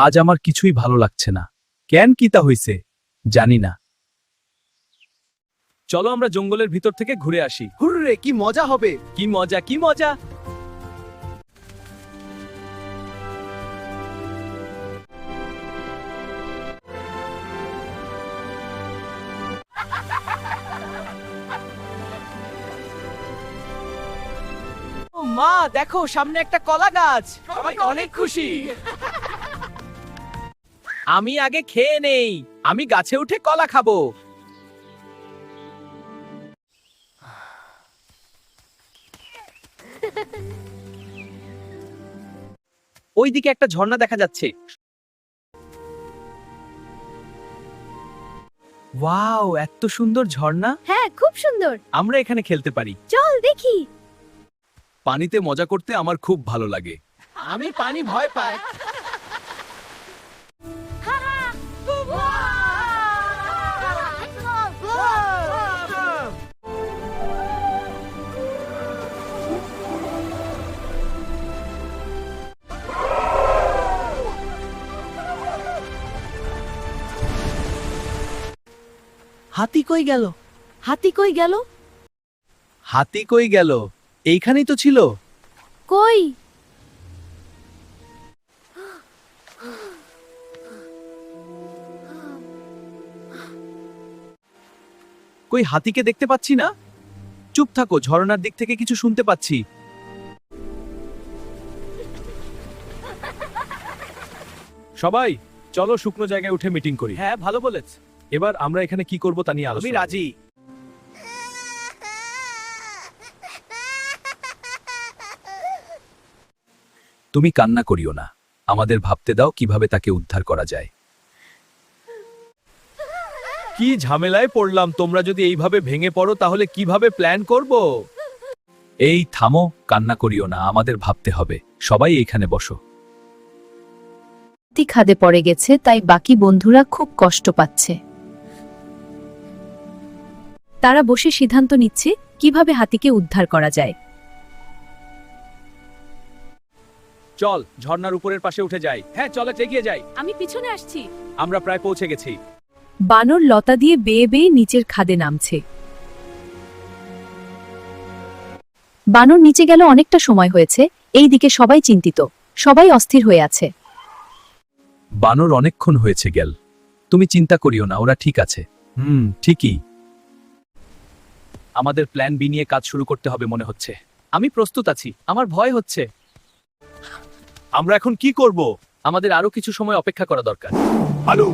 আজ আমার কিছুই ভালো লাগছে না। কেন কি তা হইছে জানি না। চলো আমরা জঙ্গলের ভিতর থেকে ঘুরে আসি। হুররে, কি মজা হবে! কি মজা, কি মজা! ও মা, দেখো সামনে একটা কলা গাছ। সবাই অনেক খুশি। আমি আগে খেয়ে নেই। আমি গাছে উঠে কলা খাবো। ওইদিকে একটা ঝর্ণা দেখা যাচ্ছে। ওয়াও, এত সুন্দর ঝর্ণা! হ্যাঁ, খুব সুন্দর। আমরা এখানে খেলতে পারি। চল দেখি। পানিতে মজা করতে আমার খুব ভালো লাগে। আমি পানি ভয় পাই। হাতি কই গেল? হাতি কই গেল? হাতি কই গেল? এইখানেই তো ছিল। কই? কই হাতিকে দেখতে পাচ্ছি না। চুপ থাকো, ঝর্ণার দিক থেকে কিছু শুনতে পাচ্ছি। সবাই চলো শুকনো জায়গায় উঠে মিটিং করি। হ্যাঁ, ভালো বলেছ। এবার আমরা এখানে কি করব তা নিয়ে আমি আলোচনা। রাজি। তুমি কান্না করিও না। আমাদের ভাবতে দাও কিভাবে তাকে উদ্ধার করা যায়। কি ঝামেলায় পড়লাম। তোমরা যদি এইভাবে ভেঙে পড়ো তাহলে কিভাবে প্ল্যান করব? এই থামো, কান্না করিও না, আমাদের ভাবতে হবে। সবাই এখানে বসো। হাতি খাদে পড়ে গেছে, তাই বাকি বন্ধুরা খুব কষ্ট পাচ্ছে। তারা বসে সিদ্ধান্ত নিচ্ছে কিভাবে হাতিকে উদ্ধার করা যায়। চল ঝর্ণার উপরের পাশে উঠে যাই। হ্যাঁ চলে, এগিয়ে যাই। আমি পিছনে আসছি। আমরা প্রায় পৌঁছে গেছি। বানর লতা দিয়ে বেয়ে বেয়ে নিচের খাদে নামছে। বানর নিচে গেল, অনেকটা সময় হয়েছে। এই দিকে সবাই চিন্তিত, সবাই অস্থির হয়ে আছে। বানর অনেকক্ষণ হয়েছে গেল। তুমি চিন্তা করিও না, ওরা ঠিক আছে। ঠিকই। আমাদের প্ল্যান বি নিয়ে কাজ শুরু করতে হবে মনে হচ্ছে। আমি প্রস্তুত আছি, আমার ভয় হচ্ছে। আমরা এখন কি করব? আমাদের আরো কিছু সময় অপেক্ষা করা দরকার। আলু